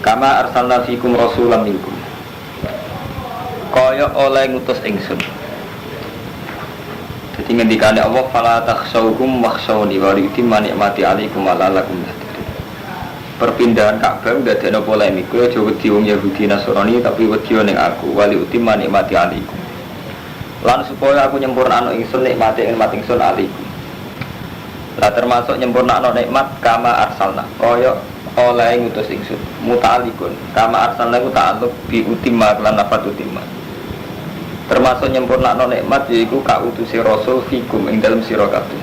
Kama arsalna fikum rasulam minkum. Kaya oleh ngutus ingsun. Jadi ngendikane Allah fala takhshawhum wakhshawni wa yutimma ni'mati 'alaikum wa la'allakum tahtadun. Perpindahan Ka'bah ndadekno polemik. Kowe aja wedi wong Yahudi Nasrani tapi wedi ning aku wa yutimma ni'mati 'alaikum. Lan supaya aku nyempurnakno ingsun nikmate ingsun 'alaikum. Lah termasuk nyempurnakno nikmat kama arsalna. Kaya oleh ngutus ingsun muta'alikun kama arsalna ku ta'alluq bi utimma lan nafat utimma. Termasuk nyempurnakno nikmat yaiku ka utusi rasul fikum ing dalem sira kabeh.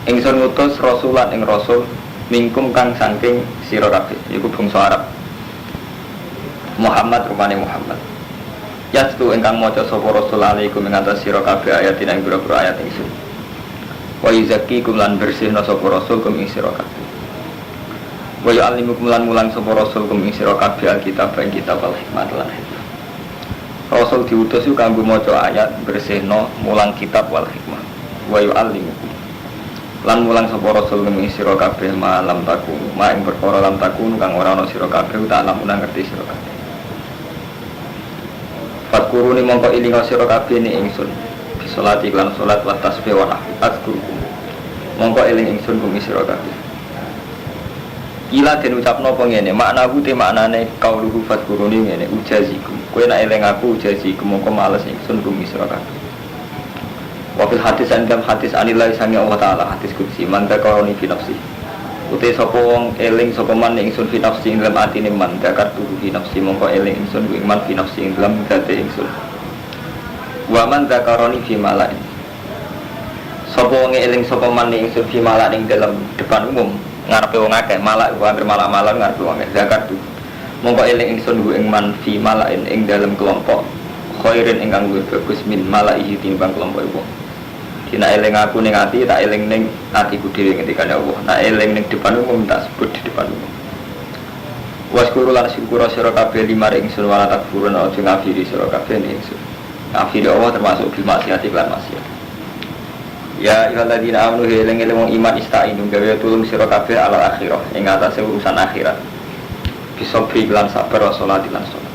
Ingsun ngutus rasulan ing rasul mingkum kang saking sira kabeh yaiku bangsa Arab. Muhammad rupane Muhammad. Yastu ingkang maca sapa rasul alaikum ing atas sira kabeh ayatin ing pira-pira ayat ingsun. Wa yuzakkikum lan bersihna sapa rasul kum ing sira kabeh. Wa yu'allimukum lan mulang sapa rasul kum ing sira kabeh alkitab ing kitab al-hikmah lan hikmah. Rasul diutus yo kanggo maca ayat bersihno mulang kitab wal hikmah. Wa yu'allimukum lan mulang sapa rasul kum ing sira kabeh malam takun ma ing perkara lam takun kang ora ana sira kabeh tak lamun ngerti sira kabeh. Fatkuruni mongko ilinga sira kabeh ni ingsun bisolati lan salat wa tasbih wa azkurukum. Mongko eling ingsun kum ing sira kabeh. Kila den ucapno apa ngene, maknaku te maknane kauluhu fadkuruni ngene, ujazikum. Kowe nek eling aku ujazikum mongko males ingsun bumi sira kabeh. Wa fil hadis dalam hadis anillahi sangi Allah taala hadis qudsi man takaroni fi nafsi. Uте sapa wong eling sapa man ingsun fi nafsi ing dalam atine man takar tuhu fi nafsi mongko eling ingsun ku man fi nafsi ing dalam date ingsun. Wa man takaroni fi malain. Sapa wong eling sapa man ingsun fi malain ing dalam depan umum. Ngarepe wong akeh malak hampir malak-malak ngarepe wong akeh zakat tu mongko eling ingsun ku ing man fi malain ing dalem kelompok khairin ingkang luwih bagus min malaihi timbang kelompok iku dina eling aku ning ati tak eling ning atiku dhewe ngendikane Allah nak eling ning depan umum tak sebut di depan umum waskuru lan syukur sira kabeh limar ingsun wala takfurun aja ngafiri sira kabeh ning ingsun ngafiri Allah termasuk bil maksiati lan maksiat. Ya ayyuhalladzina amanu eling-eling wong iman istainu gawe tulung sira kabeh alal akhirah ing atase urusan akhirat. Bisa lan sabar salat lan salat.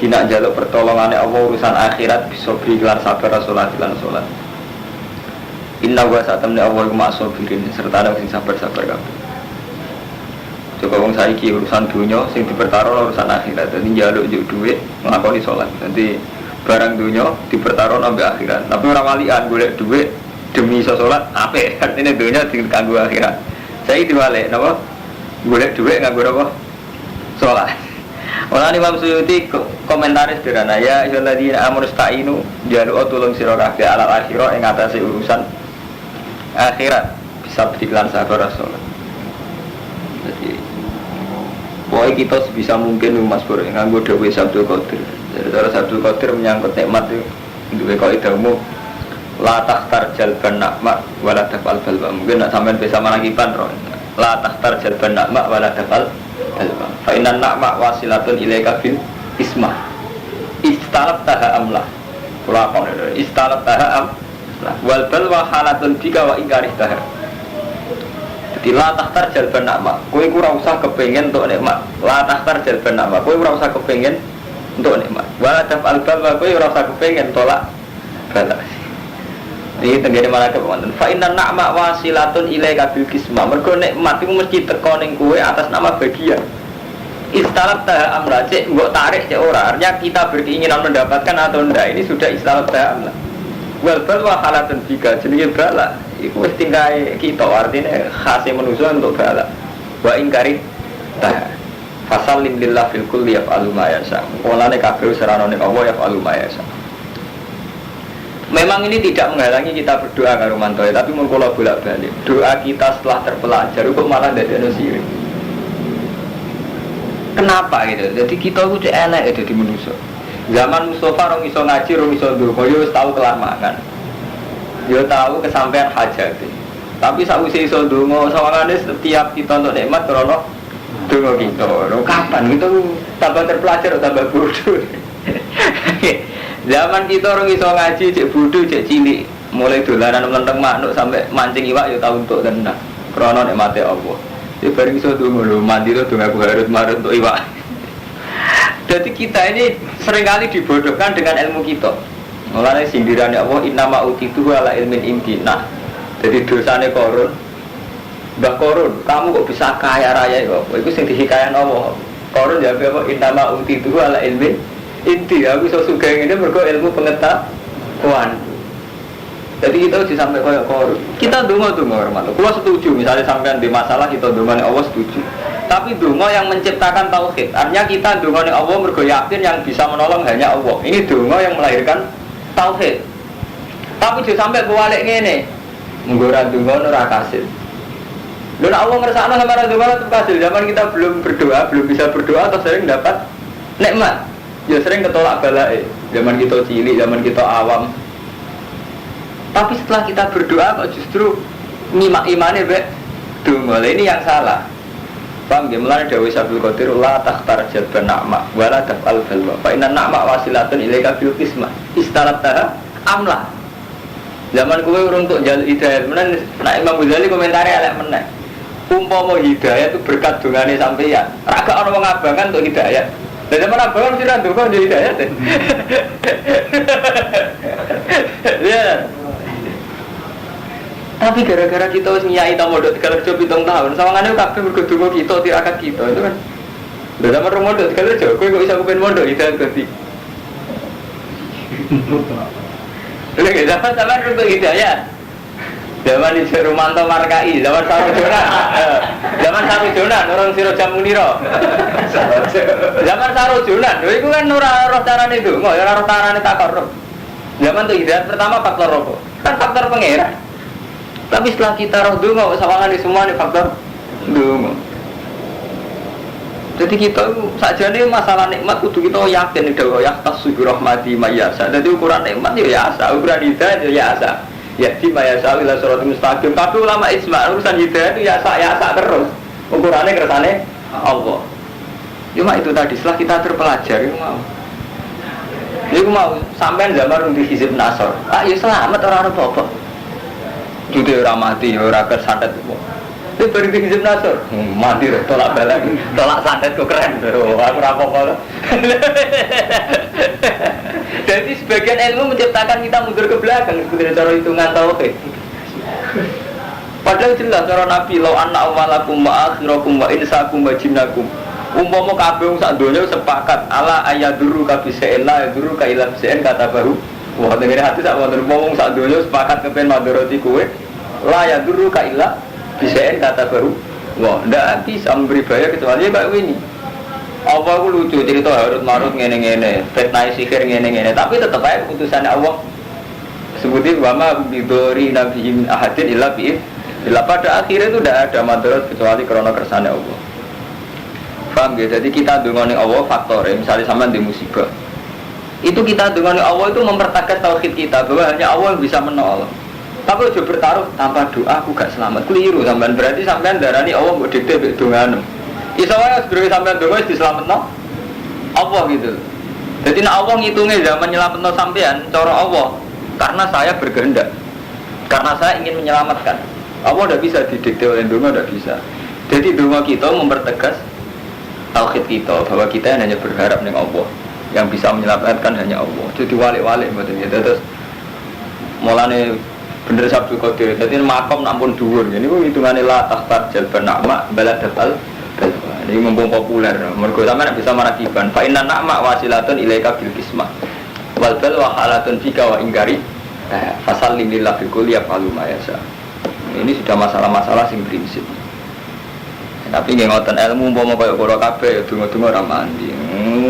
Dina njaluk pertolongane Allah urusan akhirat bisa lan sabar salat lan salat. Inna wa satamni Allah iku maksabirin serta ana sing sabar-sabar kabeh. Coba wong saiki urusan dunya sing dipertaruh urusan akhirat. Dadi njaluk njuk dhuwit nglakoni salat. Dadi barang dunia dipertaruh sampai akhirat. Tapi orang walian golek duit demi iso salat apik. Artine dunia dikanggo akhirat. Saya diwalek napa? Golek duit nganggo apa? Salat. Ora Imam Suyuti komentaris sederhana ya ayyuhalladzina amanu sta'inu jaluk tulung sira kabeh alal akhirah ing atase urusan akhirat bisa beriklan sabar salat. Jadi pokoknya kita sebisa mungkin Mas Bro nganggo dawuh Sabtu Qadir. Jadi cara Sabtu Qadir menyangkut nikmat itu duwe kaidah umum la takhtar jalban nikmat wala tafal balwa. Mungkin nak sampean bisa manakiban ro. La takhtar jalban nikmat wala tafal balwa. Fa inna nikmat wasilatun ilaika bil ismah. Istalab taha amlah. Kula kon istalab taha amlah. Wal balwa halatun bika wa ingkarih taha. Jadi la takhtar jalban nikmat. Kowe ora usah kepengin untuk nikmat. La takhtar jalban nikmat. Kowe ora usah kepengin untuk nikmat. Wala taf'al balwa kowe ora usah kepengin tolak bala. Iki tenggene malaikat wonten. Fa inna na'ma wasilatun ilaika bil qisma. Mergo nikmat iku mesti teko ning kowe atas nama bagian. Istalab ta amra cek mbok tarik cek ora. Artinya kita berkeinginan mendapatkan atau ndak ini sudah istalab ta amra. Wal balwa halatun bika jenenge bala. Iku wis tinggahe kita artinya khase manusia untuk bala. Wa ingkari ta fasallim lillah fil kulli yaf'alu ma yasha. Olane kabeh seranane Allah yaf'alu ma yasha. Memang ini tidak menghalangi kita berdoa karo mantoe, tapi mun kula bolak-balik. Doa kita setelah terpelajar kok malah ndadekno sirik. Kenapa gitu? Jadi kita ku cek elek dadi manusa. Zaman Mustafa rong iso ngaji, rong iso ndonga, yo wis tau kelar makan. Yo tau kesampaian hajat. Tapi sakwise iso ndonga sawangane setiap kita untuk nikmat krana donga kita. Kapan kita tambah terpelajar atau tambah bodoh? Zaman kita orang iso ngaji cek bodoh cek cilik, mulai dolanan melenteng manuk sampai mancing iwak ya tau untuk tenan. Krana nikmate Allah. Ya bareng iso donga lho, mandi to donga aku harut marut untuk iwak. Jadi kita ini seringkali dibodohkan dengan ilmu kita. Mulane sindirane Allah innama utitu ala ilmin indi. Nah, jadi dosane Korun. Mbah Korun, kamu kok bisa kaya raya kok? Iku sing dihikayan Allah. Korun jawab apa? Innama utitu ala ilmin indi. Aku iso sugih ngene mergo ilmu pengetahuan. Jadi kita harus sampai kayak Korun. Kita donga-donga hormat. Kalau setuju, misalnya sampean di masalah kita donga Allah setuju. Tapi donga yang menciptakan tauhid. Artinya kita donga Allah mergo yakin yang bisa menolong hanya Allah. Ini donga yang melahirkan tauhid. Tapi juga sampai balik ngene. Menggo ra donga ora kasil. Lha Allah ngersakno sama ra donga tetep kasil. Zaman kita belum berdoa, belum bisa berdoa atau sering dapat nikmat. Ya sering ketolak balae. Zaman kita cilik, zaman kita awam. Tapi setelah kita berdoa kok justru nyimak imane mbek donga. Ini yang salah. Paham nggih? Mulane dawuh Syaikhul Qadir la takhtar jalban na'ma wa la taf'al balwa. Fa inna na'ma wasilatun ilaika bil qismah. Istarataha amla. Zaman kowe urung tuk njaluk hidayah, menan nek Imam Ghazali komentare elek meneh. Umpama hidayah itu berkat dongane sampeyan. Ra gak ana wong abangan untuk hidayah. Lah zaman abangan sira ndonga njaluk hidayah. Ya. Tapi gara-gara kita harus nyai tamu modal 3 kerja 7 tahun, sawangannya kabeh mergo donga kita tirakat kita itu kan. Lha zaman rong modal 3 kerja, kowe kok iso kepen modal hidayah ganti. Lha gak zaman untuk hidayah. Zaman di Rumanto Markai, zaman Sarujonan. Zaman Sarujonan orang Siro Jamuniro. Zaman Sarujonan, lho iku kan ora roh carane itu, kok ora roh carane takor. Zaman untuk hidayah pertama faktor rokok. Kan faktor pangeran. Tapi setelah kita roh donga sawangan di semua nih faktor donga. Jadi kita sakjane masalah nikmat kudu kita yakin bahwa yahtas bi rahmati mayasa. Jadi ukuran nikmat ya asa, ukuran hidayah ya asa. Ya di mayasa ila siratal mustaqim. Tapi ulama ijma urusan hidayah itu ya asa terus. Ukurannya kersane Allah. Cuma itu tadi setelah kita terpelajar itu mau sampean zaman di hizib nasor. Ah ya selamat orang apa-apa. Judi orang mati, orang kersantet itu. Itu beri di hizib nasor, mati deh, tolak balik, tolak santet kok keren. Aku rapok. Jadi sebagian ilmu menciptakan kita mundur ke belakang seperti cara hitungan tauhid. Padahal jelas cara Nabi law anna awwalakum wa akhirakum wa insakum wa jinnakum. Umpama kabeh wong sak donya sepakat ala ayaduru kabisa'in la yaduru ka ila bisain kata baru. Wah dengar hati sak wonten wong sak donya sepakat kepen madharati kowe la yaduru ka ila bisain kata baru. Wah ndak bisa memberi bayar kecuali Mbak Wini. Apa aku lucu cerita Harut Marut ngene-ngene, fitnah sihir ngene-ngene, tapi tetep aja keputusannya Allah. Sebutin wama bidori nabiyin ahadin illa bi'id. Bila pada akhirnya itu tidak ada madarat kecuali karena kersane Allah. Paham ya? Jadi kita dungane Allah faktor, misalnya sama di musibah. Itu kita dungane Allah itu mempertegas tauhid kita bahwa hanya Allah yang bisa menolong. Tapi udah bertaruh tanpa doa aku gak selamat. Keliru sampean, berarti sampean darani Allah mbok dikte mbek dongane. Iso wae sebelum sampean donga wis diselametno Allah gitu. Jadi nek Allah ngitungnya zaman nyelametno sampean cara Allah karena saya berkehendak. Karena saya ingin menyelamatkan. Allah tidak bisa didikte oleh donga, tidak bisa. Jadi donga kita mempertegas tauhid kita bahwa kita hanya berharap ning Allah. Yang bisa menyelamatkan hanya Allah. Jadi walik-walik mboten ya. Terus mulane bener Sabtu Qadir. Jadi makom ampun dhuwur. Ini ku hitungane la tahtar jalban na'ma baladal. Ini mumpung populer. Mergo sampeyan bisa marakiban. Fa inna na'ma wasilatun ilaika bil qismah. Wal bal wa halatun fika wa ingkari. Fasallim lillah bi kulli yaqalu ma yasha. Ini sudah masalah-masalah sing prinsip. Tapi nggih ngoten ilmu umpama kaya kula kabeh donga-donga ora mandi.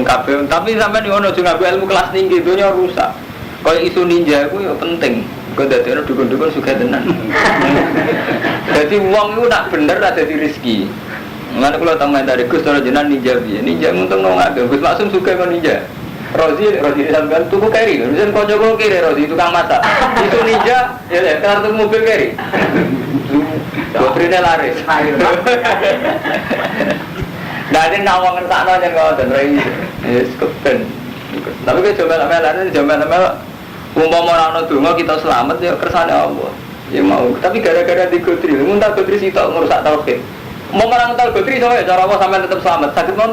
Kabeh tapi sampeyan yo ono aja nganggo ilmu kelas tinggi dunya rusak. Kaya isu ninja iku yo penting. Kok dadekno dukun-dukun sugih tenan. Dadi wong iku nak bener ra dadi rezeki. Ngene kula tambahan dari Gus ora jenengan ninja piye? Ninja nguntungno ngagem. Gus Maksum sugih kok ninja. Rozi sampean tuku keri lho. Yen kanca-kanca kiri Rozi tukang masak. Itu ninja ya kartu mobil keri. Baterainya laris. Dari nawang ngersakno jan ngoten rei. Wis keben. Tapi ke jaman-jaman umpama ora ana donga kita selamat ya kersane Allah. Ya mau. Tapi gara-gara digotri, muntah gotri sitok ngrusak tauhid. Mau orang ngental gotri soalnya cara apa sampai tetap selamat. Sakit mau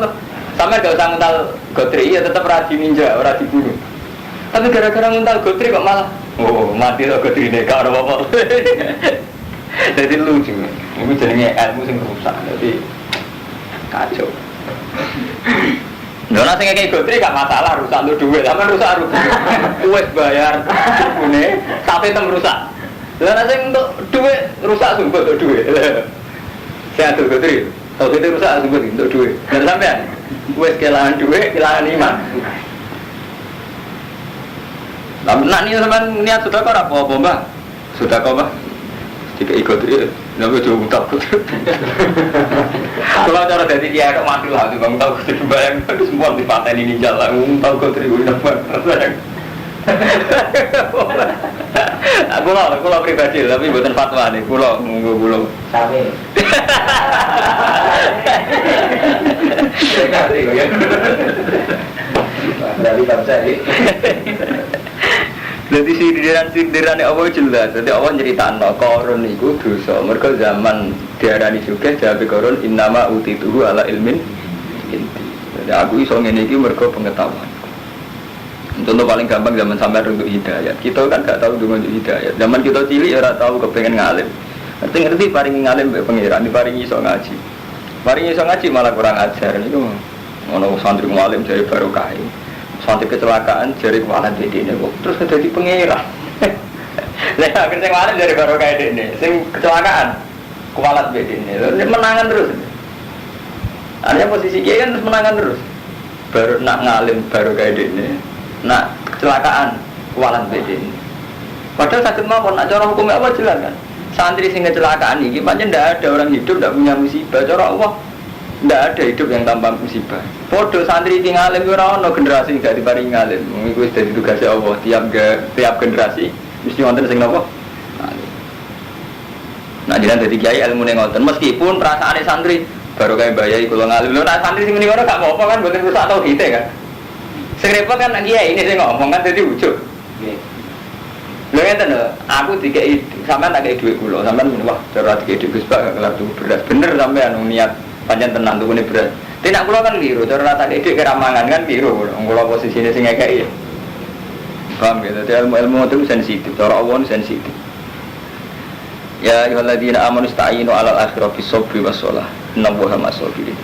sampai gak usah ngental gotri ya tetap radi ninja, radi bunuh. Tapi gara-gara ngental gotri kok malah mati loh gotri ini kau apa? Jadi lucu. Ini jadinya ilmu sing rusak. Jadi kacau. Nona sing kayak gotri gak masalah rusak untuk duit, sama rusak wes bayar ini tapi tem rusak. Nona sing untuk duit rusak sumpah untuk duit. Saya tuh gotri, tahu itu rusak sumpah untuk duit. Dan sampean wes kehilangan duit, kehilangan iman. Nah ini sampean niat sudah kok apa mbak? Sudah kok mbak? Jika ikut dia, nabi jauh tak. Kalau cara dari dia ada mati lah, tu bang tahu kita bayang itu semua di paten ini jalan, tahu kau terima dapat. Aku lah pribadi, tapi bukan fatwa nih, pulau. Sabi. Dari bangsa ini. Jadi sindiran Allah jelas. Jadi Allah nyeritakno Qarun niku dosa. Mergo zaman diarani juga jabe Qarun innama utituhu ala ilmin inti. Jadi aku iso ngene iki mergo pengetahuan. Contoh paling gampang zaman sampai untuk hidayat. Kita kan gak tahu dengan hidayat. Zaman kita cilik ora tahu kepengen ngalim. Ngerti paringi ngalim mbek pangeran, diparingi iso ngaji. Paringi iso ngaji malah kurang ajar niku. Ono santri ngalim jare barokah. Sampai kecelakaan jari kepala dede ini kok terus jadi pengira. Saya akhirnya kemarin jari baru kayak dede, sing kecelakaan kepala dede ini menangan terus. Artinya posisi dia kan terus menangan terus. Baru nak ngalim baru kayak dede, nak kecelakaan kepala dede ini. Padahal sakit mau nak cara hukumnya apa jelas kan? Santri sing kecelakaan ini, macam tidak ada orang hidup tidak punya musibah. Cara Allah tidak ada hidup yang tanpa musibah. Podo santri iki ngalim ora ono generasi gak diparingi ngalim. Iku wis dadi tugase Allah tiap generasi mesti wonten sing napa? Ngalim. Nah, jenengan dadi kiai ilmune ngoten meskipun perasaane santri baru kaya bayai kula ngalim. Lho nek santri sing muni ngono gak apa-apa kan mboten rusak tau kita kan. Sing repot kan nek kiai ini sing ngomong kan dadi ujug. Nggih. Lho ngeten lho, aku dikei sampean tak kei dhuwit kula, sampean muni wah cara dikei dhuwit Gus Pak gak kelar tuku beras. Bener sampean niat panjang tenang tuh ini berat. Tidak pulau kan biru, cara rata ide keramangan kan biru. Pulau posisinya sing kayak paham gitu. Jadi ilmu itu sensitif. Cara Allah sensitif. Ya ayyuhalladzina amanu ista'inu 'alal akhirati bis-sabri was-shalah. Innallaha ma'as-sabirin.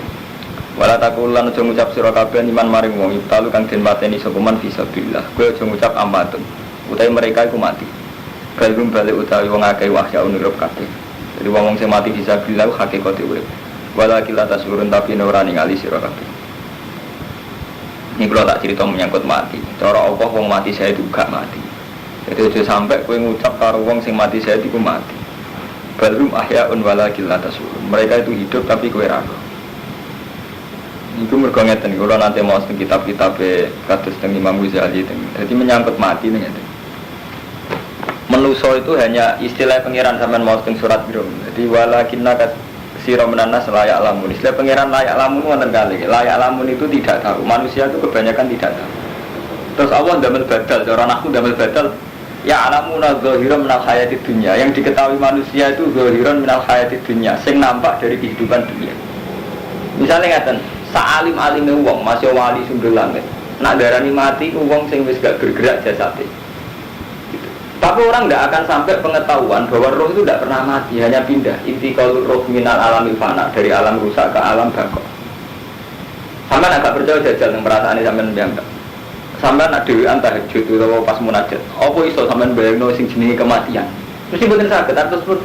Wala taqulan aja ngucap sira kabeh iman maring wong ibtalu kang den pateni sapa man fisabilillah. Kowe aja ngucap amatun. Utawi mereka iku mati. Kalbum balik utawi wong akeh wahya unurip kabeh. Jadi wong sing mati fisabilillah hakikate urip. Walakin atas urun tapi ora ningali sira kabeh. Ini kalau tak cerita menyangkut mati. Cara Allah wong mati saya juga mati. Jadi aja sampai kowe ngucap karo wong sing mati saya iku mati. Balrum ahyaun walakin atas urun. Mereka itu hidup tapi kowe ra. Iku mergo ngeten kula nanti mau teng kitab-kitab kados teng Imam Ghazali teng. Jadi menyangkut mati ngeten. Manusa itu hanya istilah pangeran sampean mau teng surat Rum. Jadi walakinna sira menanas layak lamun. Istilah pangeran layak lamun wonten kali. Layak lamun itu tidak tahu. Manusia itu kebanyakan tidak tahu. Terus Allah ndamel badal, cara aku ndamel badal. Ya alamuna zahiran minal hayatid dunya. Yang diketahui manusia itu zahiran minal hayatid dunya, sing nampak dari kehidupan dunia. Misalnya ngaten, sa'alim-alime wong masih wali sumber langit. Nak darani mati wong sing wis gak bergerak jasate. Tapi orang tidak akan sampai pengetahuan bahwa roh itu tidak pernah mati, hanya pindah. Intiqalur roh minal alamil fana, dari alam rusak ke alam bako. Sampai agak percaya jajal yang perasaan ini sampai nembang. Sampai nak dewan tahajud atau pas munajat. Apa iso sampai bayangno sing jenenge kematian. Mesti betul sakit. Terus pun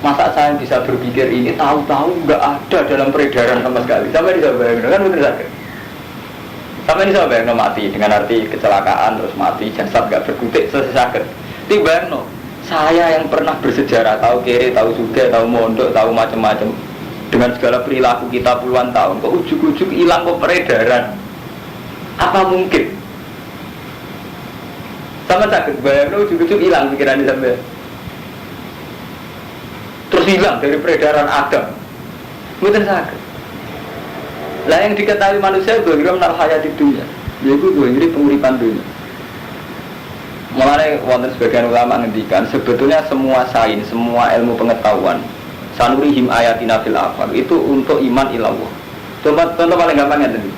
masa saya bisa berpikir ini tahu-tahu nggak ada dalam peredaran sama sekali. Sampai bisa bayangno kan betul sakit. Sampai bisa bayangno mati dengan arti kecelakaan terus mati jasad nggak berkutik sakit. Tiba no, saya yang pernah bersejarah, tahu kiri, tahu suge, tahu mondok, tahu macam-macam, dengan segala perilaku kita puluhan tahun, kok ujuk-ujuk hilang kok peredaran? Apa mungkin? Sama sakit bayang, ujuk-ujuk hilang pikiran sampai, terus hilang dari peredaran Adam, mungkin sakit. Lah yang diketahui manusia itu kira menal hayati dunia, yaitu ini penguripan dunia. Mulai wonten sebagian ulama ngendikan sebetulnya semua sains, semua ilmu pengetahuan, sanurihim ayatina fil afaq. Itu untuk iman ilallah. Contoh paling gampangnya tadi.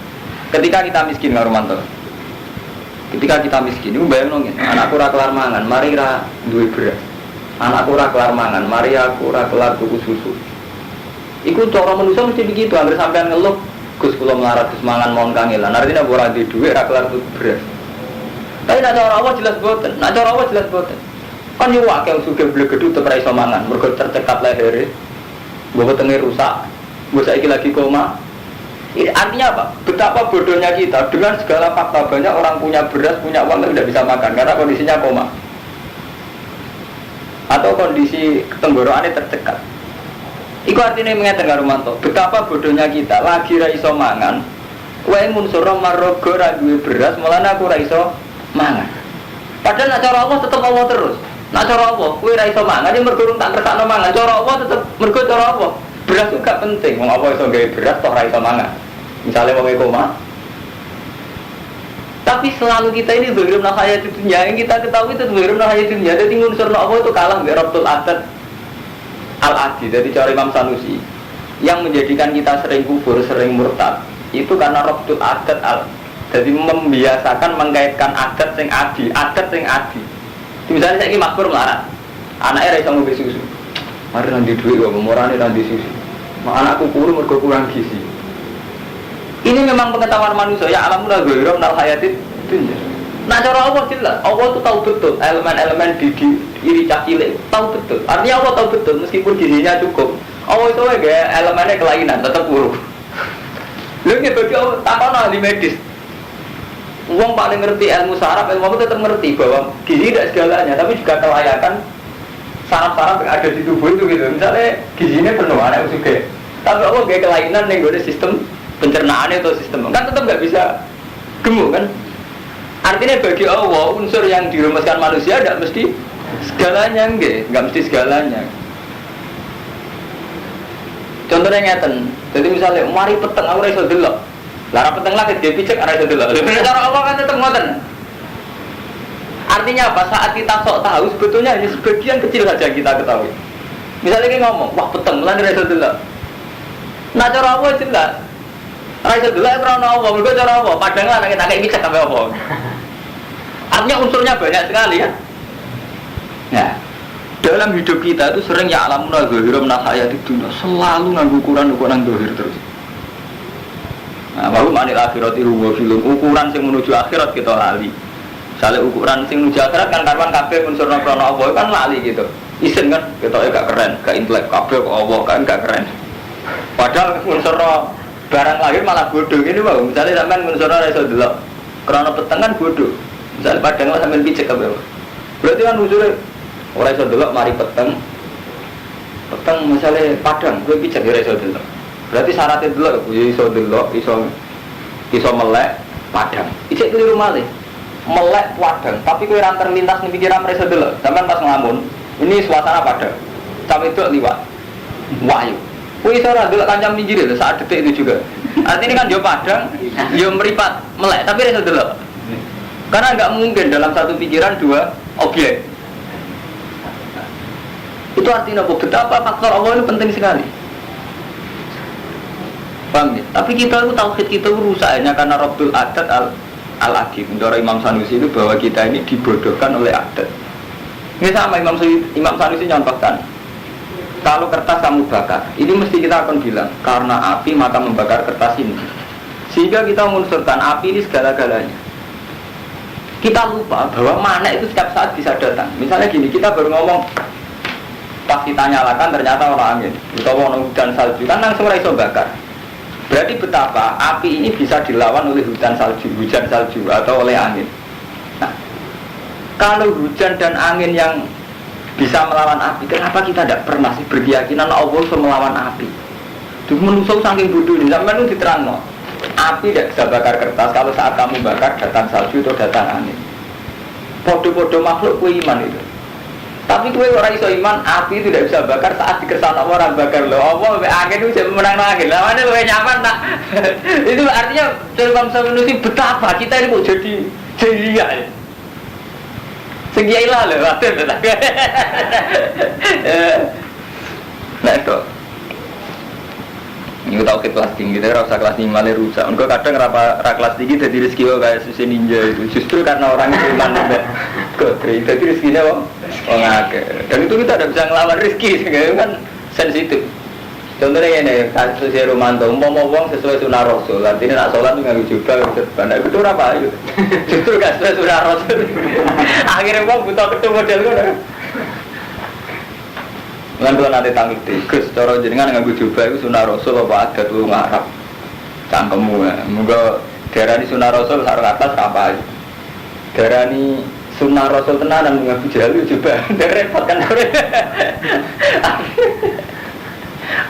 Ketika kita miskin karo mantu. Ketika kita miskin, itu bayang nongin. Anakku ora kelar mangan, mari ra duwe beras. Anakku ora kelar mangan, mari aku ora kelar tuku susu. Iku cara manusia mesti begitu, hampir sampean ngeluh, Gus kula melarat Gus mangan mohon kangelan. Artinya ora duwe dhuwit ra kelar tuku beras. Tapi nak cara Allah jelas boten, nak cara Allah jelas boten. Kan yo akeh sugih blegedhu tetep ra iso mangan, mergo tercekat lehere. Mbok wetenge rusak. Mbok saiki lagi koma. Ini artinya apa? Betapa bodohnya kita dengan segala fakta banyak orang punya beras, punya uang tapi tidak bisa makan karena kondisinya koma atau kondisi tenggorokannya tercekat. Iku artinya mengatakan karo manto. Betapa bodohnya kita lagi ra iso mangan. Wae mun sura marga ra duwe beras, mulane aku ra iso mangan. Padahal nak cara Allah tetep Allah terus. Nak cara Allah kowe ra iso mangan, ya mergo tak kersakno mangan. Cara Allah tetep mergo cara Allah. Beras itu gak penting, wong apa iso gawe beras toh ra iso mangan. Misalnya wong koma. Tapi selalu kita ini zahirun nahaya di dunia, yang kita ketahui itu zahirun nahaya di dunia. Jadi unsur Allah itu kalah dengan Rabtul Adat Al-Adi. Jadi cara Imam Sanusi yang menjadikan kita sering kufur, sering murtad itu karena Rabtul Adat Al. Jadi membiasakan mengkaitkan adat sing adi, adat sing adi. Misalnya saya ini makmur melarat, anaknya ra iso ngombe susu. Mari nanti duit kok pemurane nanti susu. Anakku kurang mergo kurang gizi. Ini memang pengetahuan manusia ya alamuna ghairu minal hayatid dunya. Nah cara Allah jelas, Allah itu tahu betul elemen-elemen di iri cilik, tahu betul. Artinya Allah tahu betul meskipun gizinya cukup. Allah itu ya elemennya kelainan tetap buruk. Lha iki bagi Allah takon ahli medis. Wong paling ngerti ilmu saraf, ilmu itu tetap ngerti bahwa gizi tidak segalanya, tapi juga kelayakan saraf-saraf yang ada di tubuh itu gitu. Misalnya gizinya penuh, anak juga. Tapi Allah kayak kelainan yang ada sistem pencernaan atau sistem kan tetap nggak bisa gemuk kan. Artinya bagi Allah unsur yang dirumuskan manusia tidak mesti segalanya, nggak mesti segalanya. Contohnya ngeten, jadi misalnya mari peteng aku iso delok. Lara peteng lagi dia picek ora iso delok. Cara Allah kan tetap ngoten. Artinya apa? Saat kita sok tahu sebetulnya hanya sebagian kecil saja kita ketahui. Misalnya kita ngomong, wah peteng lan ora iso delok. Nah cara Allah jelas. Ora iso delok ora ono Allah, mergo cara Allah padahal anak kita kayak picek sampai apa. Artinya unsurnya banyak sekali ya. Nah, dalam hidup kita itu sering ya alamuna zahira min hayatid dunya, selalu nganggo ukuran zahir terus. Nah, baru manil akhirati huwa filum, ukuran sing menuju akhirat kita lali. Misalnya ukuran sing menuju akhirat kan karwan kabeh unsur krana Allah kan lali gitu. Isen kan ketoke gak keren, gak intelek kabeh kok Allah kan gak keren. Padahal unsur barang lahir malah bodoh ini bang. Misalnya sampean unsur ora iso delok. Krana peteng kan bodoh. Misalnya padang lah sampean picek kabeh. Berarti kan unsure ora iso delok mari peteng. Peteng misalnya padang kowe picek ora iso delok. Berarti syaratnya delok iso delok, iso melek padang. Ijek keliru malih. Melek padang, tapi kowe ra terlintas ning pikiran ora iso delok. Sampeyan pas nglamun, ini suasana padang. Cam itu liwat. Wahyu. Kowe iso ora delok kancam pinggir lho saat detik itu juga. Artinya kan yo padang, yo meripat, melek, tapi ora iso delok. Karena enggak mungkin dalam satu pikiran dua objek. Itu artinya betapa faktor Allah itu penting sekali. Paham ya? Tapi kita itu tauhid kita rusak hanya karena Rabbil Adat Al-Aqim. Menurut Imam Sanusi itu bahwa kita ini dibodohkan oleh adat. Ini sama Imam Sanusi nyontohkan. Kalau kertas kamu bakar, ini mesti kita akan bilang karena api maka membakar kertas ini. Sehingga kita mengunsurkan api ini segala-galanya. Kita lupa bahwa mana itu setiap saat bisa datang. Misalnya gini, kita baru ngomong pas kita nyalakan ternyata orang angin. Kita ngomong hujan salju kan langsung iso bakar. Berarti betapa api ini bisa dilawan oleh hujan salju atau oleh angin. Nah, kalau hujan dan angin yang bisa melawan api, kenapa kita tidak pernah sih berkeyakinan Allah bisa melawan api? Itu menusuk saking bodoh ini, sampai itu diterang no. Api tidak bisa bakar kertas, kalau saat kamu bakar datang salju atau datang angin. Podo-podo makhluk ku iman itu. Tapi kue orang iso iman, api itu tidak bisa bakar saat dikersana orang bakar loh. Allah angin itu bisa menang angin. Lawannya kue nyaman tak? Itu artinya dalam Sanusi betapa kita ini mau jadi jahiliyah. Segiailah loh, Nah itu ini tahu ke kelas tinggi, kita rasa kelas 5 malah rusak. Enggak kadang kelas tinggi jadi rezeki kayak susi ninja itu. Justru karena orang itu mana jadi rezekinya ngake. Dan itu kita tidak bisa ngelawan rezeki, kan sensitif. Contohnya ini kasus si Romanto, uang sesuai sunnah Rasul. Artinya nak sholat itu nggak jubah, berbanda itu apa itu? Justru nggak sesuai sunnah Rasul. Akhirnya uang butuh ketemu model itu. Dengan kalau nanti tanggung tikus, cara jenengan nganggo jubah itu sunnah Rasul apa ada tuh ngarap cangkemmu ya. Moga darani sunnah Rasul sarung atas apa aja. Darani sunnah Rasul tenanan nganggo jalu jubah. Repot kan sore.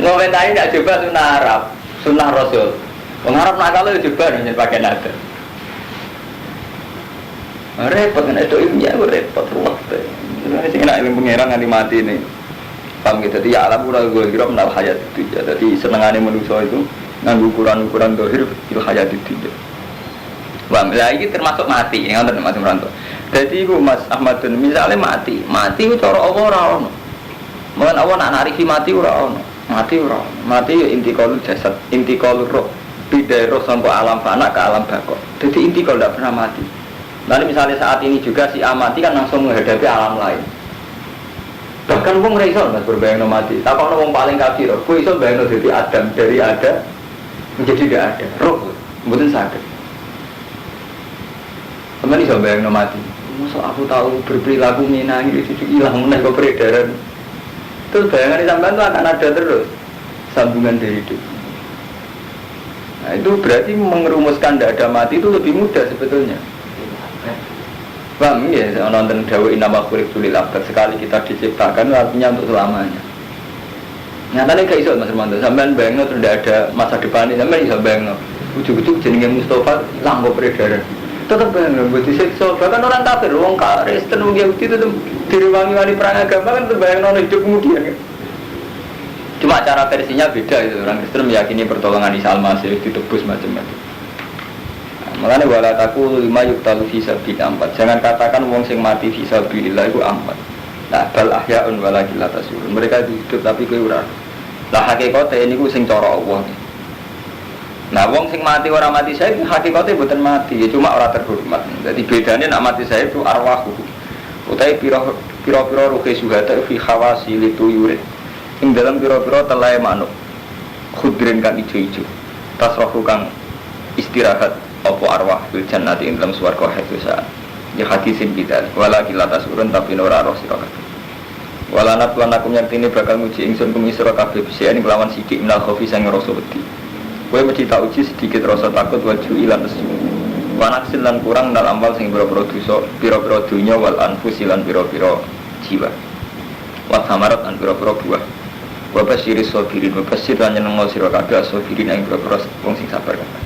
Ngomentari tidak jubah sunnah Arab, sunnah Rasul. Mengharap nak kalau jubah nih pakai nada. Repot kan itu ilmiah repot ruwet. Ini sih nak ilmu pengiran nanti mati nih. Paham gitu, jadi ya alam kurang gue kira menal hayat itu ya. Jadi senengannya manusia itu nganggu ukuran dohir itu hayat itu ya. Bang, ya ini termasuk mati, yang ada termasuk merantau. Jadi itu Mas Ahmad misalnya mati itu cara Allah orang. Mungkin Allah nak narifi mati orang, mati ya intiqalul jasad, intiqalul roh, bidai roh sampai alam fana ke alam bakok. Jadi intiqal tidak pernah mati. Lalu misalnya saat ini juga si amati kan langsung menghadapi alam lain. Bahkan wong iso Mas berbayang mati. Takon wong paling kafir, ku iso bayang dari Adam, dari ada menjadi tidak ada. Roh mboten saged. Teman iso bayang mati. Masa aku tahu berperilaku minangi itu hilang meneh kok peredaran. Terus bayangan sampean itu akan ada terus sambungan dari hidup. Nah, itu berarti mengerumuskan tidak ada mati itu lebih mudah sebetulnya. Bang, ya, nonton dawa inama kurik tulil abad. Sekali kita diciptakan artinya untuk selamanya. Nyatanya gak iso Mas Romanto. Sampai bayangno tidak ada masa depan ini. Sampai bisa bayangno ujuk-ujuk jenenge Mustafa hilang kok peredaran. Tetap bayangno buat disiksa. Bahkan orang kafir, orang Kristen, orang Yahudi itu direwangi-wangi perang agama kan bayangno hidup kemudian kan. Cuma cara versinya beda itu. Orang Kristen meyakini pertolongan Isa Al-Masih ditebus macam-macam. Makanya wala taku lima yuktalu fisabilillah ampat. Jangan katakan wong sing mati fisabilillah itu ampat. Nah, bal ahyaun wala gila tasurun. Mereka itu hidup tapi kowe ora. Lah hakikate niku sing cara Allah. Nah, wong sing mati ora mati saya hakikate mboten mati, ya cuma ora terhormat. Jadi bedane nak mati saya itu arwahu. Utai pira-pira ruhe suhada fi khawasi lituyurid. Ing dalam pira-pira telai manuk. Khudrin kan ijo-ijo. Tasrahu kang istirahat apa arwah fil jannati ing dalam swarga itu saat ya hadisin kita wala kilata surun tapi ora roh sira kabeh wala natwan aku yaktine bakal nguji ingsun kum isra kabeh bisa ing kelawan sithik minal khofi sang rasa wedi kowe mesti tak uji sedikit rasa takut waju ilan nesu wanaksil lan kurang dal amal sing pira-pira dosa pira-pira dunya wal anfus lan pira-pira jiwa wa samarat an pira-pira buah wa basiris sabirin wa basir lan nyenengno sira kabeh sabirin ing pira-pira wong sing sabar kabeh.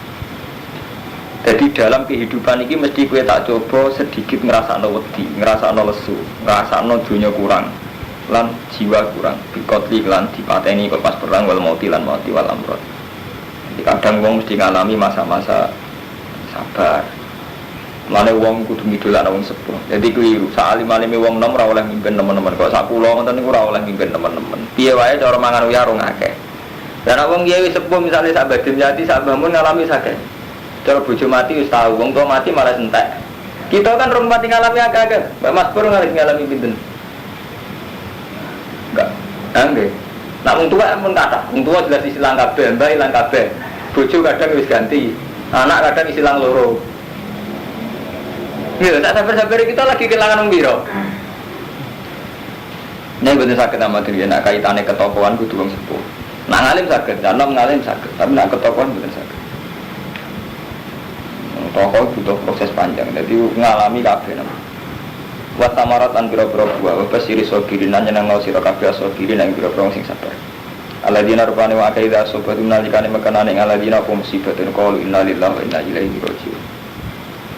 Jadi dalam kehidupan ini mesti kue tak coba sedikit ngerasakno wedi, ngerasakno lesu, ngerasakno dunia kurang, lan jiwa kurang, bikotli lan dipateni kok pas perang wal mauti lan mauti wal amrod. Jadi kadang wong mesti ngalami masa-masa sabar. Mane wong kudu midolan wong sepuh. Jadi kuwi salim-alime wong nom ora oleh mimpin teman-teman kok sak kula ngoten niku ora oleh mimpin teman-teman. Piye wae cara mangan uyah rong akeh. Dan wong kiai sepuh misale sak badhe jati sak bangun ngalami sakit. Cara bojo mati wis tahu, wong tua mati malah entek. Kita kan rong mati ngalami agak-agak. Mbak Mas Pur ngalami pinten? Enggak. Nggih. Nak wong tua pun kata, wong tua jelas isilang kabeh, mbak ilang kabeh. Bojo kadang wis ganti. Anak kadang isilang loro. Iya, tak sabar-sabar kita lagi kehilangan wong piro. Nek boten saged amat dhewe nek kaitane ketokohan kudu wong sepuh. Nak ngalim saged, dalam ngalim saged, tapi nak ketokohan boten saged. Tokoh butuh proses panjang, jadi ngalami kabeh nama. Buat samarat an biro-biro buah, wabas siri sobirin nanya nang siro kabeh sobirin nang biro-biro sing sabar. Aladina rupane wa akaida sobatun nalikane makanane aladina apa musibatun qalu innalillahi wa inna ilaihi raji'un.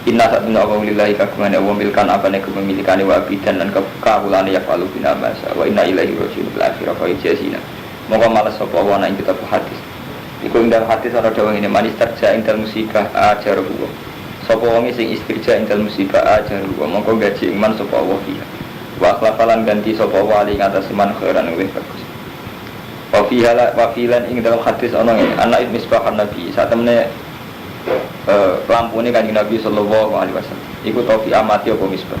Inna satuna wa lillahi kagungane wa milkan apane kepemilikane wa bidan lan kawulane yafalu bina masa wa inna ilaihi raji'un bil akhirah fa ijazina. Moga malas sapa wa nang kitab hadis. Iku ndang hadis ana dawuh ngene manis terja intel musibah ajaru. Sapa wong sing istirja intel musibah ajaru mongko gaji iman sapa Allah fiha. Wa akhlafalan ganti sapa wali ngatas iman khairan luwih bagus. Wafilan ing dalam hadis ana ngene, anak misbahan Nabi. Saat temene lampune Kanjeng Nabi sallallahu alaihi wasallam. Iku taufi amati apa misbah.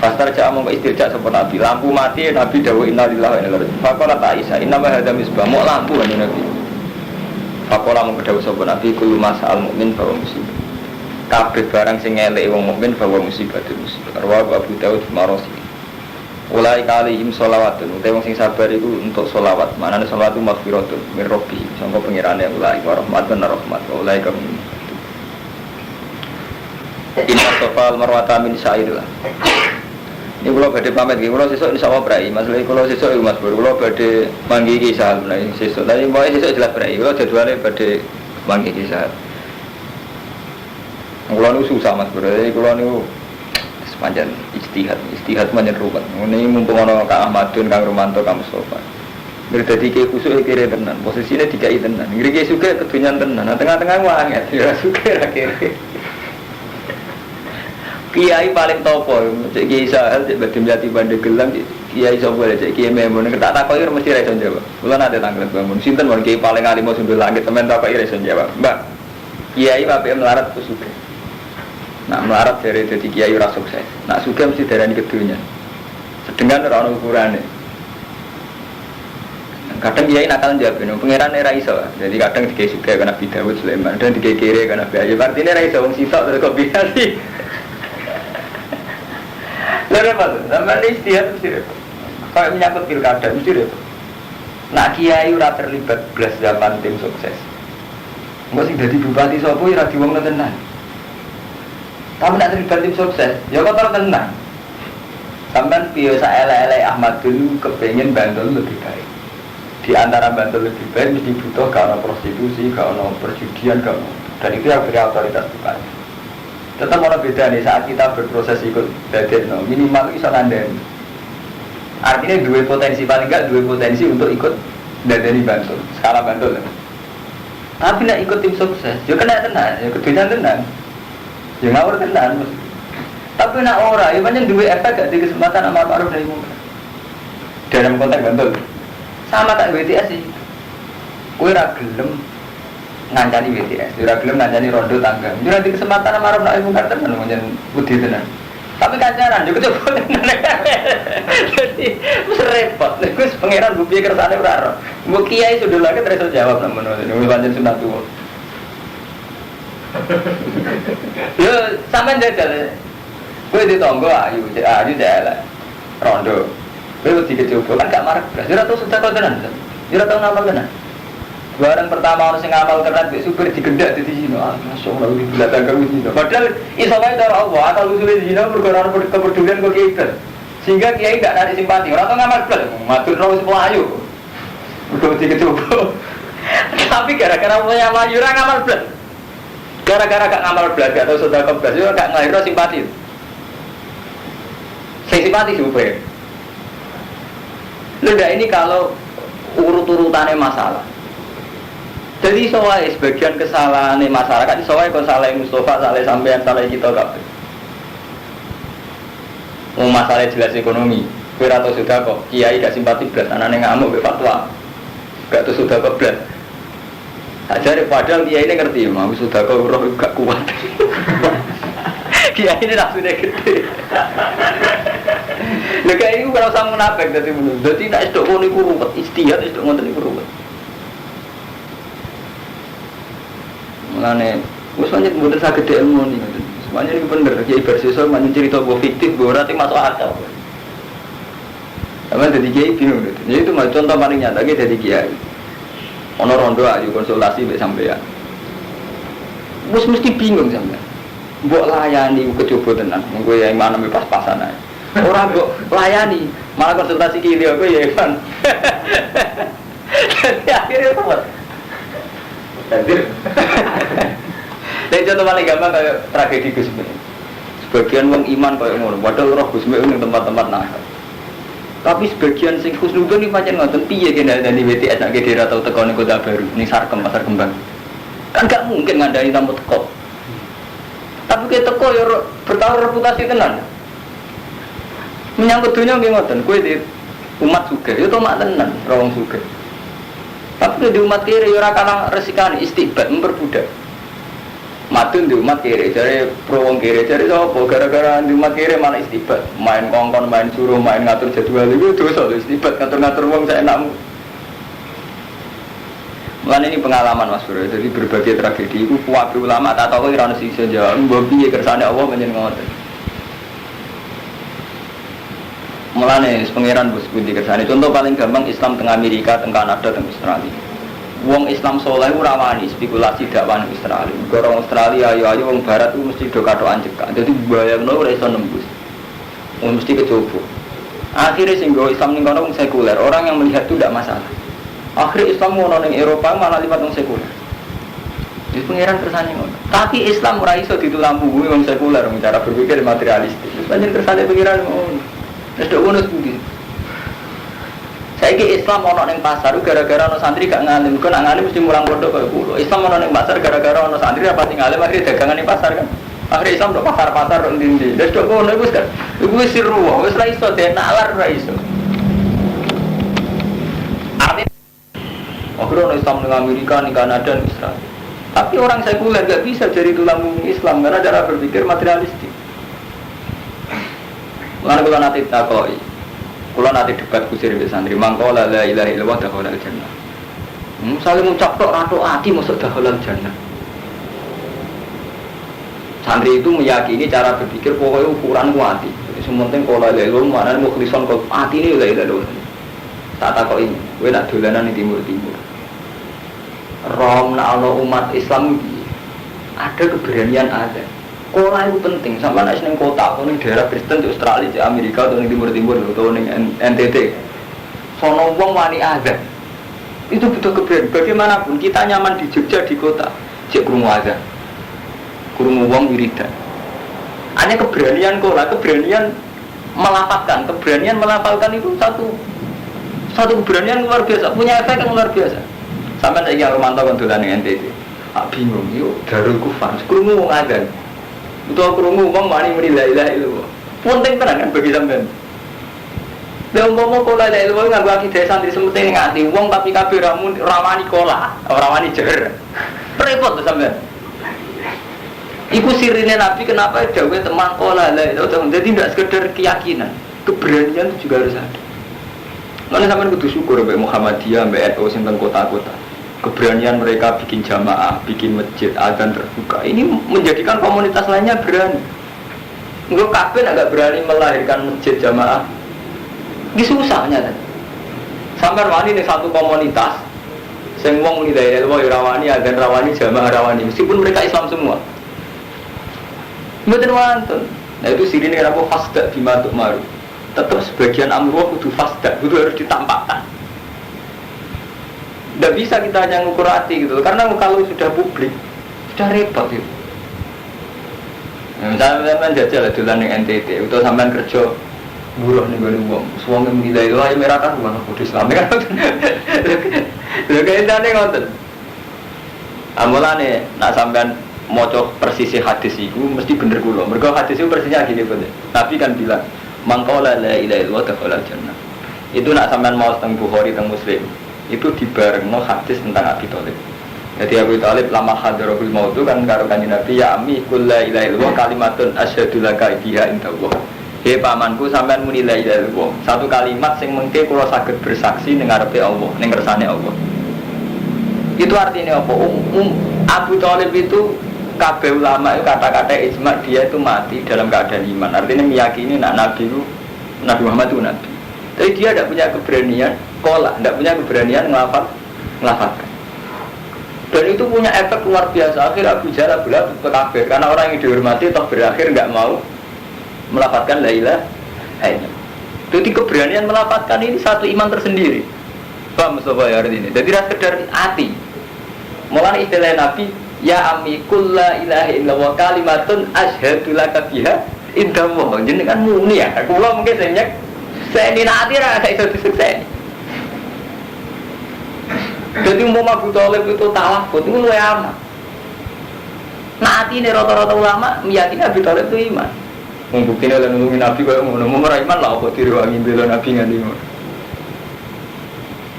Pastar cak mongko istirja sapa Nabi. Lampu mati Nabi dawuh innalillahi wa inna ilaihi raji'un. Faqala Aisyah inna ma hadza misbah. Mau lampu Kanjeng Nabi. Faqala mongko dawuh sapa Nabi kullu masal mukmin fa musibah. Kabeh barang sing elek wong mukmin fa musibah musibah. Rawahu Abu Daud Marosi. Ulai kalihim sholawatun. Utai wong sing sabar iku untuk sholawat. Manane sholawat itu maghfiratun min rabbi. Sangka pengirane ulai wa rahmatun rahmat. Ulai kam. Inna sofal marwata min syairlah. Ini kalau badai pamit, kalau sesuk insyaallah berai. Masalah kalau sesuk Mas Bro, kalau badai manggi kisah menawi sesuk. Tapi pokoke sesuk jelas berai. Kalau jadwale badai manggi kisah. Kalau nu susah Mas Bro. Kalau nu sepanjang istihad manjen ruwet. Ini mumpung ana Kak Ahmadun, Kang Romanto, Kang Mustofa. Ngerti iki khusuk kire tenan. Posisine dikai tenan. Ngriki suge kedunyan tenan. Nah tengah-tengah wae ya suge ra kire. Kiai paling topo, cek Kiai Sahal, cek Badim Yati Bandegelang, Kiai Sobo, cek Kiai Memun, tak takoki mesti ra iso jawab. Kula nate tanglet bangun. Sinten mon Kiai paling alim sundul langit temen takoki ra iso jawab. Mbak, Kiai apike melarat ku sugih. Nak melarat dari dadi kiai ora sukses. Nak sugih mesti darani kedunyan. Sedengan ora ono ukurane. Kadang kiai nakal jawab, pangeran ra iso. Jadi kadang dikai sugih karena Nabi Daud Sulaiman dan dikai kere karena Nabi Ayub. Artine ra iso wong sitok terus kombinasi. Repot, sampai ini istihad mesti repot. Kalau menyangkut pilkada mesti repot. Nak kiai ora terlibat belas zaman tim sukses. Enggak sih jadi bupati sopo ora diwongno tenan. Tapi nak terlibat tim sukses, ya kotor tenan. Sampai biasa elek-elek Ahmad dulu kepengen Bantul lebih baik. Di antara Bantul lebih baik mesti butuh karena prostitusi, karena perjudian, karena dan itu yang beri otoritas bupati. Tetap ada beda nih saat kita berproses ikut badan, no. Minimal bisa nandani. Artinya dua potensi, paling enggak dua potensi untuk ikut dadani Bantul, skala Bantul. Tapi nak ikut tim sukses, ya kena tenan, ya kedudukan tenan, ya ngawur tenan. Tapi nak ora, ya banyak dua efek gak di kesempatan amal ma'ruf nahi munkar. Dalam konteks Bantul, sama tak BTS sih. Kue ra gelem ngancani BTS, ora gelem ngancani rondo tangga. Yo nanti kesempatan marah nek mungkar tenan menjen budi tenan. Tapi kancaran yo coba tenan. Jadi wis repot. Wis pangeran bu piye kersane ora ro. Mbok kiai sudah lagi terus jawab namun wis pancen sunat tuwa. Yo sampean jajal. Kowe ditonggo ayu elek. Rondo. Kowe dicoba kan gak marah. Ora tau sudah kok tenan. Ora tau ngamal tenan. Barang pertama orang sing ngamal keren mbek supir digendak di sini. Masyaallah iki belakang kami sini. Padahal iso wae cara Allah atau usul di sini perkara kepedulian kok kiai. Sehingga kiai gak narik simpati. Ora tau ngamal blas. Matur nuwun wis mlayu. Udah dicoba. Tapi gara-gara punya mlayu ora ngamal blas. Gara-gara gak ngamal blas gak tau sedekah blas yo gak nglahirno simpati. Sing simpati supir. Lha ini kalau urut-urutannya masalah. Jadi soalnya sebagian kesalahan masyarakat, soalnya kalau salah Mustafa, salah sampean, salah kita kabeh. Mau masalah jelas ekonomi, kira atau sudah kok kiai gak simpati belas, anaknya ngamuk be fatwa, gak tuh sudah kok belas. Aja padahal kiai ini ngerti, mau sudah kok roh gak kuat. Kiai ini nafsunya gede. Lega ini kalau sama munafik jadi menurut, jadi tidak istok kono iku ruwet, istihad istok ngoten iku ruwet. Mulane wis pancen mboten saged ilmu niku. Semuanya ini bener, kiai bersisa pancen cerita bahwa fiktif berarti masuk akal. Sama jadi kiai bingung gitu. Jadi itu contoh paling nyata jadi kiai. Ono rondo ayu konsultasi mbek sampean. Mesti bingung sampean. Mbok layani kecoba tenan. Mengko ya imane pas-pasan ae. Ora mbok layani, malah konsultasi kiai aku ya Ivan. Jadi akhirnya apa? Hadir. Jadi contoh paling gampang kayak tragedi Gusmi. Sebagian wong iman kayak ngono, padahal roh Gusmi ning tempat-tempat nakal. Tapi sebagian sing khusnudon iki pancen ngoten piye kendali WTS nek dhewe tau teko ning Kota Baru, ning Sarkem Pasar Kembang. Kan gak mungkin ngandani tamu teko. Tapi ke teko ya bertaruh reputasi tenan. Menyangkut dunia nggih ngoten, kowe di umat sugih, ya tomak tenan, wong sugih. Tapi di umat kiri ora kalah resikane istibat memperbudak. Madun di umat kiri, jadi pro wong kiri, jadi sapa gara-gara di umat kiri malah istibat, main kongkon, main suruh, main ngatur jadwal itu dosa istibat ngatur-ngatur wong saya enakmu. Mulane ini pengalaman Mas Bro, jadi berbagai tragedi itu kuwabe ulama tak tahu ora ono sing iso jawab, mbok piye kersane Allah menjen ngoten. Mulane pangeran bos pundi kersane. Contoh paling gampang Islam teng Amerika, teng Kanada, teng Australia. Wong Islam soleh ora wani spekulasi dakwah Australia. Orang Australia ayo wong barat itu mesti do katokan cekak. Dadi bayangno ora iso nembus. Wong mesti kecoba. Akhirnya sing go Islam ning kono wong sekuler, orang yang melihat itu tidak masalah. Akhirnya Islam ngono ning Eropa malah liwat wong sekuler. Jadi pangeran kersane ngono. Tapi Islam ora iso ditulampu wong sekuler cara berpikir materialistis. Panjen kersane pangeran ngono. Wis do ngono sepundi. Saiki Islam ono ning pasar gara-gara ono santri gak ngalim, kok nak ngalim mesti mulang pondok kaya kulo. Islam ono ning pasar gara-gara ono santri apa tinggal ngalim akhire dagangan ning pasar kan. Akhire Islam ndok pasar-pasar ndok ndi-ndi. Wis kok ngono iku kan. Iku wis siru, wis ra iso denalar ra iso. Akhirnya ono Islam ning Amerika, ning Kanada, ning Israel. Tapi orang sekuler gak bisa jadi tulang Islam karena cara berpikir materialistik. Mulane kula nate takoki. Kula nanti debat kusir di santri, mangkola la ilaha illallah dakhalal jannah. Saling ngucap tok rantuk ati masuk dakhalal jannah. Santri itu meyakini cara berpikir pokoknya ukuran kuati. Jadi sementing kola la ilaha illallah maknane mukhlison kok ati ini la ilaha illallah. Tak takoki, kowe nak dolanan ning timur-timur. Rom nak ana umat Islam iki ada keberanian ada. Kola itu penting, sama nasi neng kota, atau neng daerah Kristen di Australia, di Amerika, atau neng timur-timur, atau neng NTT. Sono wong wani azan. Itu butuh keberanian. Bagaimanapun kita nyaman di Jogja di kota, cek krungu azan, krungu wong wiridan. Hanya keberanian kola, keberanian melafalkan itu satu keberanian luar biasa, punya efek yang luar biasa. Sampai saya yang Romanto kondolan neng NTT, bingung, yuk darul kufar, krungu wong azan. Betul kerungu uang mani la ilaha illallah. Penting tenan kan bagi sampean. Lah umpama kola la ilaha illallah nganggo akidah santri sementing ngati wong tapi kabeh rawani kola, ora wani jer. Repot to sampean. Iku sirine Nabi kenapa dawuhe teman kola la ilaha illallah. Jadi tidak sekedar keyakinan, keberanian itu juga harus ada. Mana sampean kudu syukur mbek Muhammadiyah, mbek NU sing teng kota-kota. Keberanian mereka bikin jamaah, bikin masjid, azan terbuka. Ini menjadikan komunitas lainnya berani. Enggak kabeh agak berani melahirkan masjid jamaah. Ini susahnya kan. Sampai wani ning satu komunitas sing wong muni la ilaha illallah rawani, azan rawani, jamaah rawani, meskipun mereka Islam semua. Mboten wonten. Nah itu sirine kenapa fasda bimatuk maru. Tetap sebagian amruh kudu fasda, kudu harus ditampakkan. Tidak bisa kita hanya ngukur hati gitu, karena kalau sudah publik, sudah repot gitu. Misalnya sampai jajal dolan ning NTT, atau sampai kerja buruh nih gue uang, suami menilai itu aja merah kan bukan aku Islam kan? Lo kaitannya ngoten. Amulane, nak sampai moco persisi hadis itu mesti bener kulo. Mereka hadis itu persisnya gini bener. Nabi kan bilang, mangkola la ilaha illallah dakhalal jannah. Itu nak sampai mau teng Bukhari teng Muslim. Itu dibarengno hadis tentang Abi Thalib. Jadi Abi Thalib lama hadarul maut itu kan karo kanjeng Nabi ya ammi qul la ilaha illallah kalimatun asyhadu laka biha indallah. He pamanku sampean muni la ilaha illallah. Satu kalimat sing mengke kula saged bersaksi ning ngarepe Allah, ning kersane Allah. Itu artinya apa? Abu Thalib itu kabeh ulama itu kata-kata ijma dia itu mati dalam keadaan iman. Artinya meyakini Nabi itu Nabi Muhammad itu Nabi. Tapi dia tidak punya keberanian kola, tidak punya keberanian ngelafalkan. Dan itu punya efek luar biasa. Akhirnya Abu Jahal belah kafir karena orang yang dihormati toh berakhir nggak mau melafalkan la ilaha illallah. Jadi keberanian melafalkan ini satu iman tersendiri. Paham Mustafa ya hari ini. Jadi tidak sekedar hati. Mulai istilah Nabi ya ammi qul la ilaha illallah kalimatun asyhadu laka biha indallah. Jadi kan muni ya. Kula mungkin saya ini nanti rasa itu disukses. Jadi umpama Abu Thalib itu talafut itu luwih aman. Nanti ini rata-rata ulama meyakini Abu Thalib itu iman. Membuktikan oleh nulungi Nabi kalau ngono, mau iman lah apa diri wangi bela Nabi nganti ngono.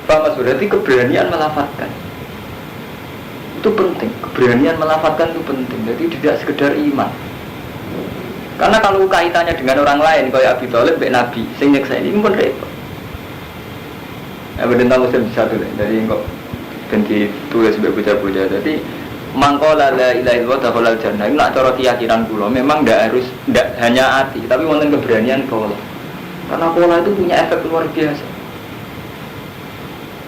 Paham berarti keberanian melafatkan. Itu penting, keberanian melafatkan itu penting. Jadi tidak sekedar iman. Karena kalau kaitannya dengan orang lain, kayak Abi Thalib, Nabi, sing nyeksa ini pun repot. Ya berdentang Muslim satu dari kok dan ditulis sebagai bocah-bocah. Jadi mangkola la ilaha illallah dakhalal jannah. Ini nak cara keyakinan kula, memang tidak hanya hati, tapi wonten keberanian kula. Karena kula itu punya efek luar biasa.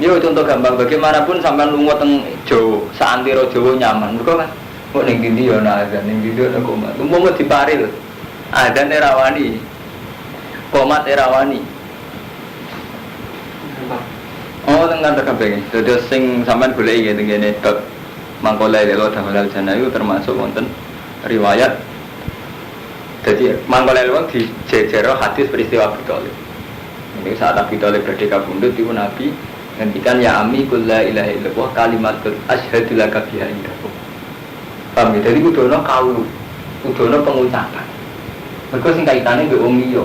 Yo contoh gampang, bagaimanapun sampean lunga teng Jawa, saantira Jawa nyaman. Mergo kan kok ning ndi yo ana azan, ning ndi yo ana komat. Umpama diparil. Adzan erawani. Komat erawani. Oh, tengah kabeh. Dadi sing sampean goleki ngene bab mangkola lelo dakhalal jannah itu termasuk wonten riwayat. Jadi mangkola lelo dijejero hadis peristiwa Abi Thalib. Ini saat Abi Thalib berada kabundut itu Nabi ngendikan ya ami qul la ilaha illallah kalimatul asyhadu laka biha indahum. Paham ya? Jadi kudono kaulu, kudono pengucapan. Mergo sing kaitane mbek wong liya.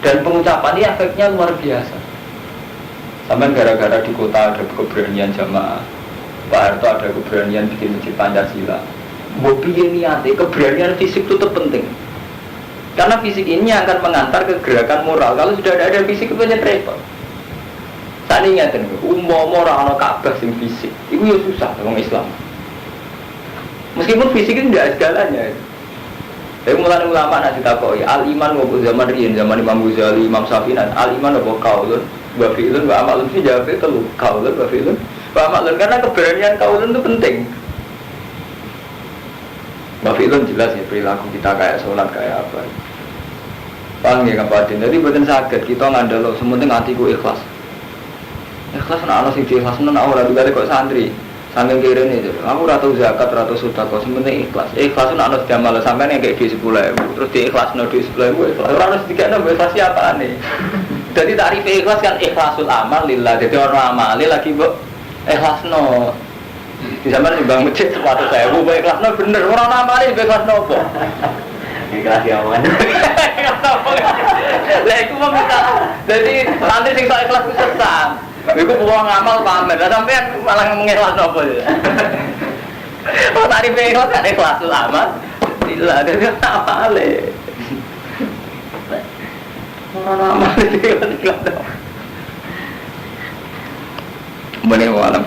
Dan pengucapan ini efeknya luar biasa. Sampai gara-gara di kota ada keberanian jamaah, Pak Harto ada keberanian bikin masjid Pancasila. Mbok piye niate, keberanian fisik itu penting. Karena fisik ini akan mengantar ke gerakan moral. Kalau sudah ada fisik itu banyak repot. Saat ini ingatkan, umpama ora ana Ka'bah sing fisik, itu ya susah orang Islam. Meskipun fisik itu tidak segalanya. Tapi mulai ulama nak ditakoi al-iman waktu zaman riyen zaman Imam Ghazali, Imam Syafi'i, al-iman apa kaulun, wa fi'lun wa amalun sih jawab itu lu kaulun wa fi'lun wa amalun karena keberanian kaulun itu penting. Wa fi'lun jelas ya perilaku kita kayak sholat kayak apa. Paham ya kapatin. Jadi buatan sakit kita ngandalo sementing hatiku ikhlas. Ikhlas nak ana sing ikhlas nang ora dibalik kok santri. Saking kirene itu, aku ora tau zakat, ora tau sedekah, sementing ikhlas. Ikhlas nak ana diamal sampean kayak duit 10.000, terus diikhlasno duit 10.000 ikhlas. Ora harus dikene ikhlas siapane. Jadi tarif ikhlas kan ikhlasul amal lillah. Jadi orang amali lagi mbok ikhlasno. Di sampean nimbang masjid 100.000 mbok ikhlasno bener, ora amali mbok ikhlasno apa? Ikhlas ya aman. Lah iku mau minta. Jadi nanti sing sok ikhlas ku sesat. Iku wong ngamal pamer, sampean malah mengikhlas apa ya? Oh tarif ikhlas kan ikhlasul amal. Lillah dadi apa le? Ora amal iki kan ikhlas. Mbene wae alam